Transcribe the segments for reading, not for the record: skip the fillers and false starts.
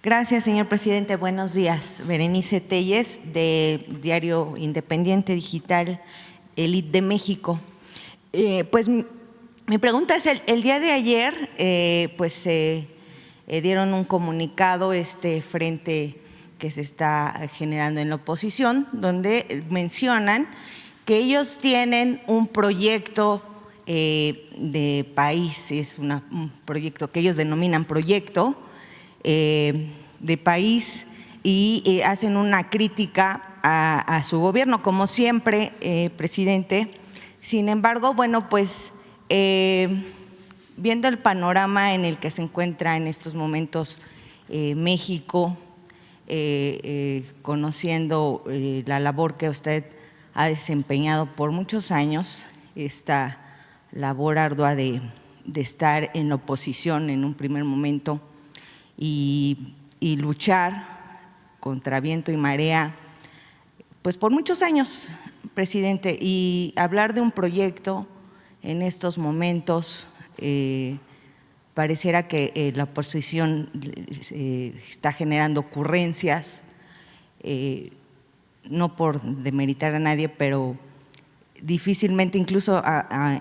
Gracias, señor presidente. Buenos días. Berenice Telles, de Diario Independiente Digital, Elite de México. Pues mi pregunta es, el día de ayer, dieron un comunicado frente que se está generando en la oposición, donde mencionan que ellos tienen un proyecto de país, es un proyecto que ellos denominan proyecto de país, y hacen una crítica a su gobierno, como siempre, presidente. Sin embargo, bueno, pues viendo el panorama en el que se encuentra en estos momentos México, conociendo la labor que usted ha desempeñado por muchos años, esta labor ardua de estar en la oposición en un primer momento y luchar contra viento y marea, pues por muchos años, presidente, y hablar de un proyecto en estos momentos, pareciera que la oposición está generando ocurrencias, no por demeritar a nadie, pero difícilmente, incluso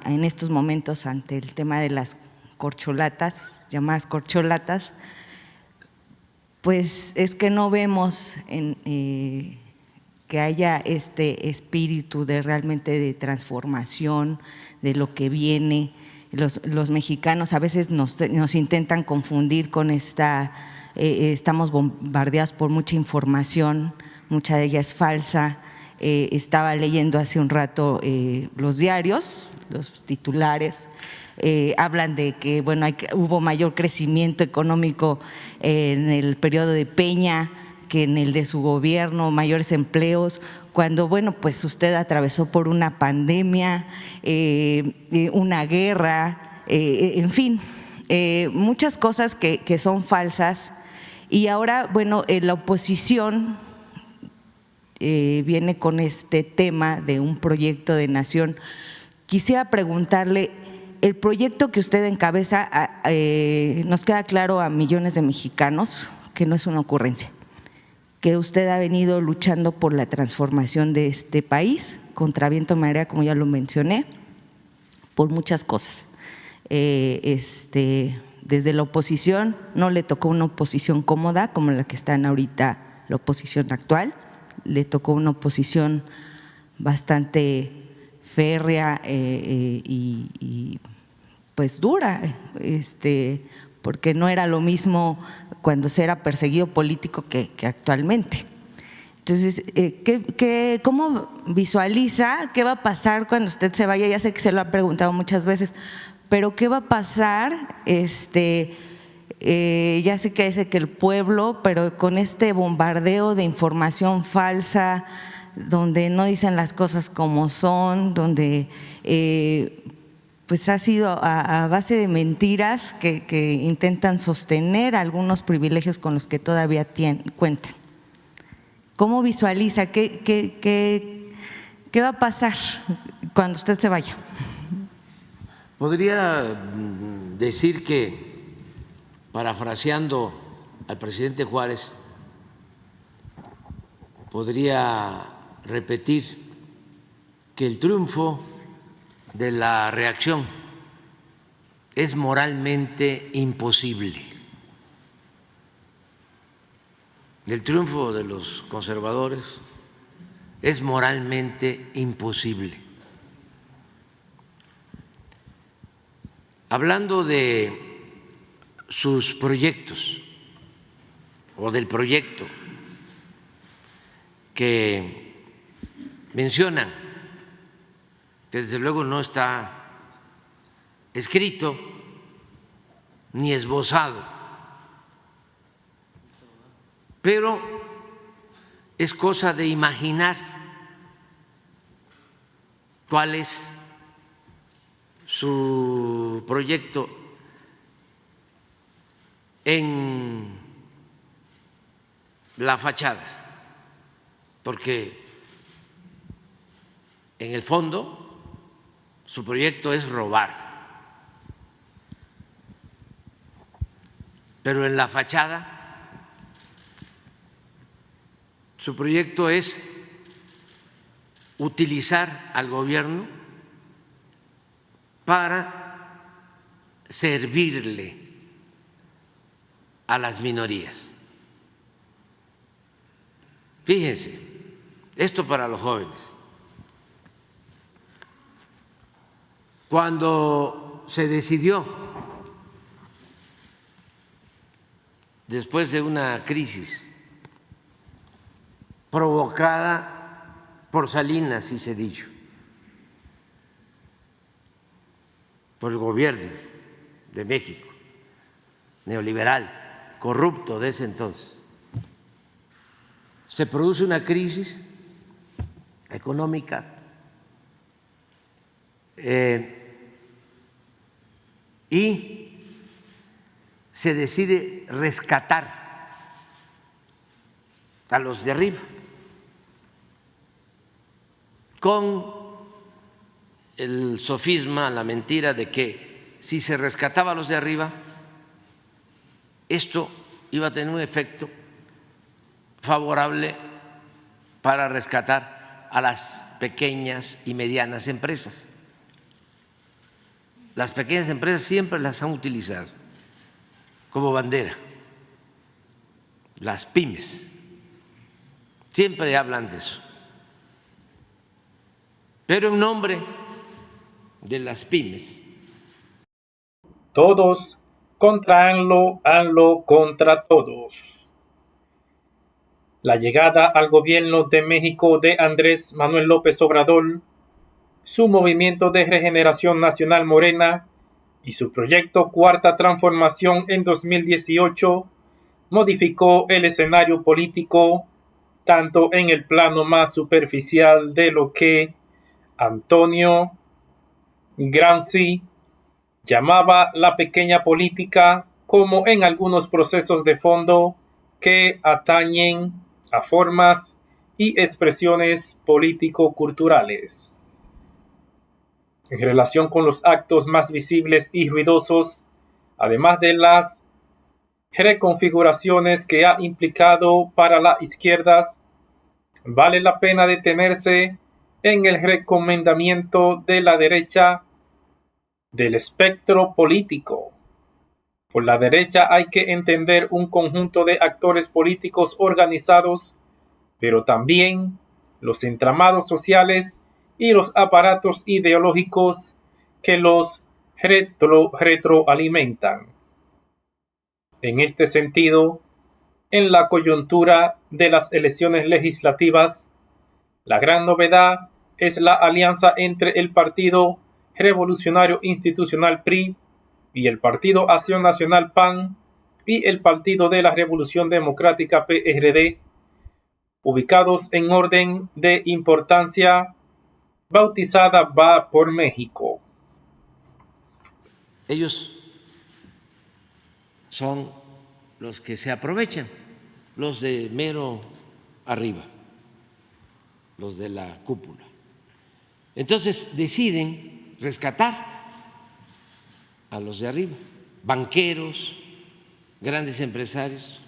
en estos momentos, ante el tema de las corcholatas, llamadas corcholatas, pues es que no vemos que haya este espíritu de realmente de transformación de lo que viene. Los mexicanos a veces nos intentan confundir con estamos bombardeados por mucha información, mucha de ella es falsa. Estaba leyendo hace un rato los diarios, los titulares, hablan de que bueno, hubo mayor crecimiento económico en el periodo de Peña que en el de su gobierno, mayores empleos, cuando bueno, pues usted atravesó por una pandemia, una guerra, en fin, muchas cosas que son falsas. Y ahora, bueno, la oposición viene con este tema de un proyecto de nación. Quisiera preguntarle, el proyecto que usted encabeza, nos queda claro a millones de mexicanos que no es una ocurrencia, que usted ha venido luchando por la transformación de este país, contra viento y marea, como ya lo mencioné, por muchas cosas. Desde la oposición, no le tocó una oposición cómoda como la que está ahorita la oposición actual, le tocó una oposición bastante férrea y pues dura, porque no era lo mismo cuando se era perseguido político que actualmente. Entonces, ¿cómo visualiza qué va a pasar cuando usted se vaya? Ya sé que se lo ha preguntado muchas veces, pero ¿qué va a pasar? Ya sé que dice que el pueblo, pero con este bombardeo de información falsa, donde no dicen las cosas como son, donde pues ha sido a base de mentiras que intentan sostener algunos privilegios con los que todavía cuentan. ¿Cómo visualiza? ¿Qué va a pasar cuando usted se vaya? Podría decir que, parafraseando al presidente Juárez, podría repetir que el triunfo de la reacción es moralmente imposible. El triunfo de los conservadores es moralmente imposible. Hablando de sus proyectos o del proyecto que mencionan, desde luego no está escrito ni esbozado, pero es cosa de imaginar cuál es su proyecto en la fachada, porque en el fondo su proyecto es robar, pero en la fachada Su proyecto es utilizar al gobierno para servirle a las minorías. Fíjense, esto para los jóvenes. Cuando se decidió, después de una crisis provocada por Salinas y Zedillo, por el gobierno de México, neoliberal, corrupto de ese entonces, se produce una crisis económica y se decide rescatar a los de arriba con el sofisma, la mentira de que si se rescataba a los de arriba, esto iba a tener un efecto favorable para rescatar a las pequeñas y medianas empresas. Las pequeñas empresas siempre las han utilizado como bandera, las pymes, siempre hablan de eso. Pero en nombre de las pymes, todos contra AMLO, AMLO contra todos. La llegada al gobierno de México de Andrés Manuel López Obrador, su movimiento de regeneración nacional Morena y su proyecto Cuarta Transformación en 2018 modificó el escenario político tanto en el plano más superficial de lo que Antonio Gramsci llamaba la pequeña política, como en algunos procesos de fondo que atañen a formas y expresiones político-culturales. En relación con los actos más visibles y ruidosos, además de las reconfiguraciones que ha implicado para las izquierdas, vale la pena detenerse en el recomendamiento de la derecha del espectro político. Por la derecha hay que entender un conjunto de actores políticos organizados, pero también los entramados sociales y los aparatos ideológicos que los retroalimentan. En este sentido, en la coyuntura de las elecciones legislativas, la gran novedad es la alianza entre el Partido Revolucionario Institucional PRI y el Partido Acción Nacional PAN y el Partido de la Revolución Democrática PRD, ubicados en orden de importancia bautizada Va por México. ellos son los que se aprovechan, los de mero arriba, los de la cúpula. Entonces deciden rescatar a los de arriba, banqueros, grandes empresarios,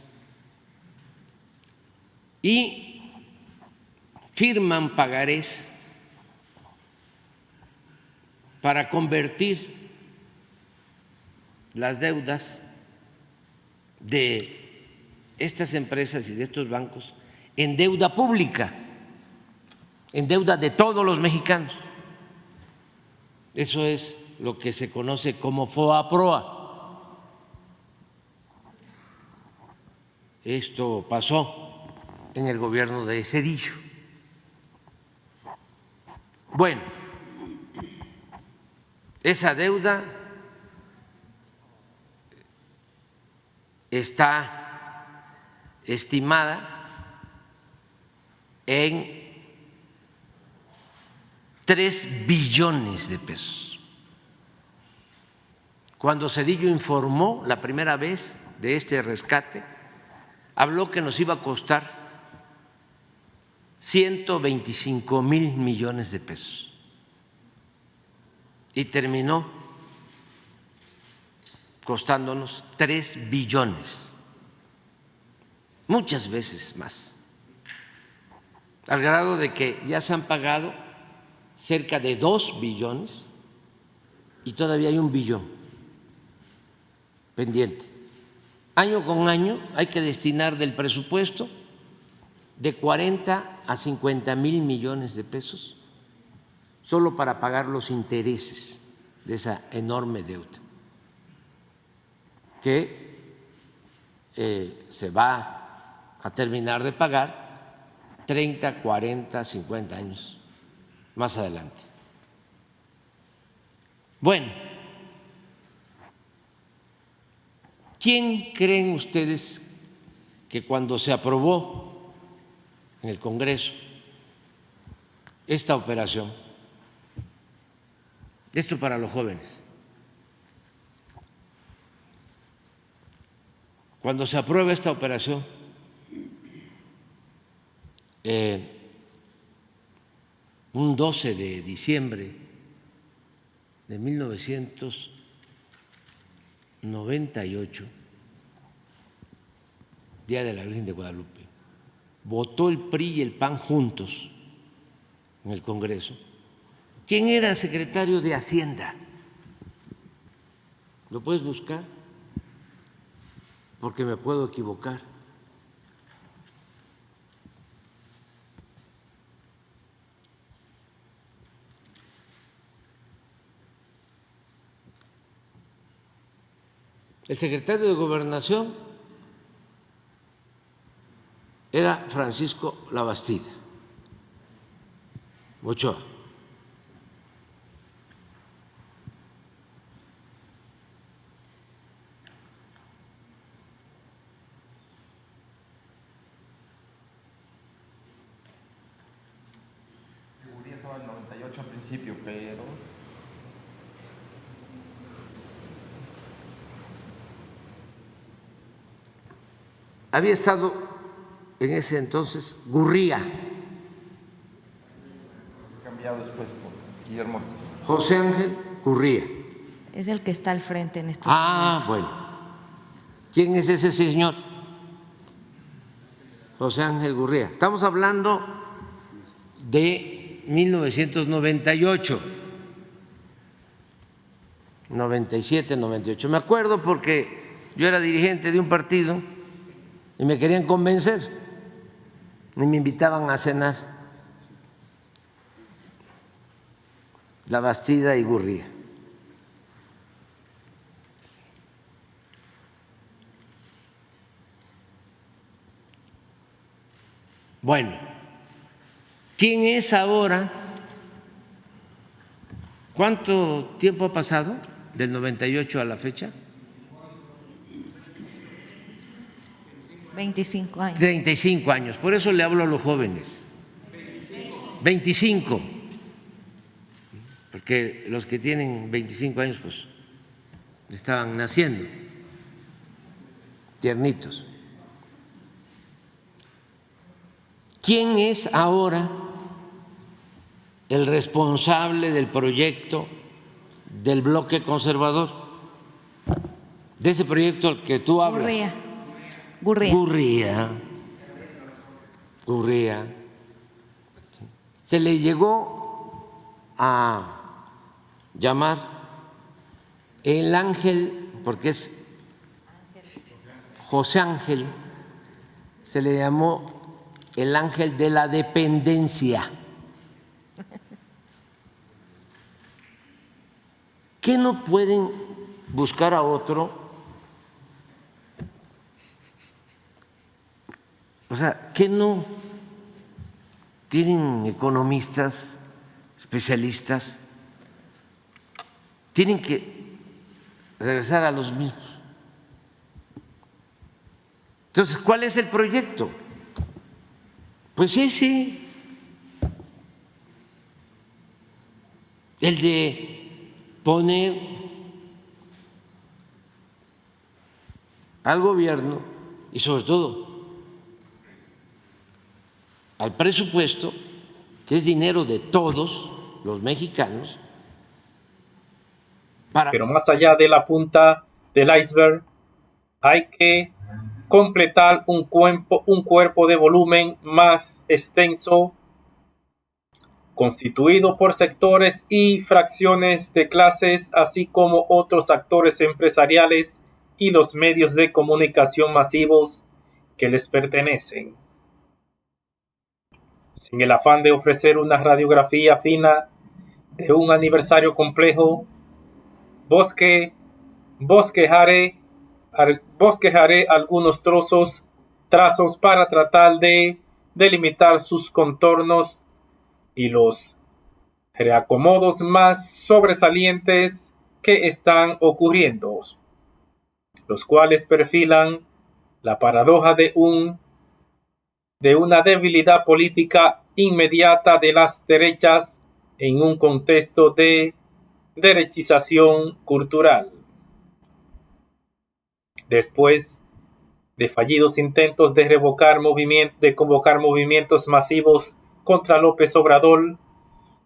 y firman pagarés para convertir las deudas de estas empresas y de estos bancos en deuda pública, en deuda de todos los mexicanos. Eso es lo que se conoce como FOA-PROA. Esto pasó en el gobierno de Zedillo. Bueno, esa deuda está estimada en 3 billones de pesos. Cuando Zedillo informó la primera vez de este rescate, habló que nos iba a costar 125,000 millones de pesos y terminó costándonos 3 billones, muchas veces más. al grado de que ya se han pagado cerca de 2 billones y todavía hay 1 billón pendiente. Año con año hay que destinar del presupuesto de 40 a 50 mil millones de pesos solo para pagar los intereses de esa enorme deuda que se va a terminar de pagar 30, 40, 50 años más adelante. Bueno, ¿quién creen ustedes que cuando se aprobó en el Congreso esta operación, esto para los jóvenes, cuando se aprueba esta operación, un 12 de diciembre de 1998, Día de la Virgen de Guadalupe, votó el PRI y el PAN juntos en el Congreso. ¿Quién era secretario de Hacienda? ¿Lo puedes buscar? Porque me puedo equivocar. El secretario de Gobernación era Francisco Labastida Ochoa. Estaba en 98 al principio, pero había estado en ese entonces Gurría, cambiado después por Guillermo. José Ángel Gurría. Es el que está al frente en estos Ah, momentos. bueno. ¿Quién es ese señor? José Ángel Gurría. Estamos hablando de 1998, 97, 98. Me acuerdo porque yo era dirigente de un partido y me querían convencer y me invitaban a cenar. Labastida y Gurría. Bueno, ¿quién es ahora? ¿Cuánto tiempo ha pasado del 98 a la fecha? 25 años. 35 años, por eso le hablo a los jóvenes. 25, porque los que tienen 25 años pues estaban naciendo, tiernitos. ¿Quién es ahora el responsable del proyecto del bloque conservador? De ese proyecto al que tú hablas. Gurría. Se le llegó a llamar el ángel, porque es José Ángel, se le llamó el ángel de la dependencia. ¿Qué no pueden buscar a otro? O sea, ¿qué no tienen economistas, especialistas? Tienen que regresar a los mismos. Entonces, ¿cuál es el proyecto? Pues ese, el de poner al gobierno y sobre todo al presupuesto, que es dinero de todos los mexicanos, para... Pero más allá de la punta del iceberg, hay que completar un cuerpo de volumen más extenso, constituido por sectores y fracciones de clases, así como otros actores empresariales y los medios de comunicación masivos que les pertenecen. Sin el afán de ofrecer una radiografía fina de un aniversario complejo, bosquejaré algunos trazos para tratar de delimitar sus contornos y los reacomodos más sobresalientes que están ocurriendo, los cuales perfilan la paradoja de una debilidad política inmediata de las derechas en un contexto de derechización cultural. Después de fallidos intentos de convocar movimientos masivos contra López Obrador,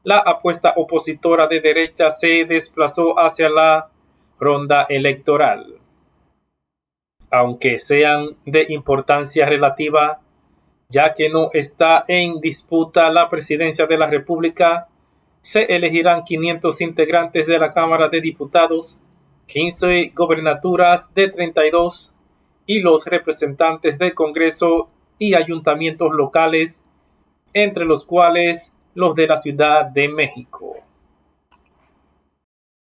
la apuesta opositora de derecha se desplazó hacia la ronda electoral. Aunque sean de importancia relativa, ya que no está en disputa la presidencia de la República, se elegirán 500 integrantes de la Cámara de Diputados, 15 gobernaturas de 32 y los representantes del Congreso y ayuntamientos locales, entre los cuales los de la Ciudad de México.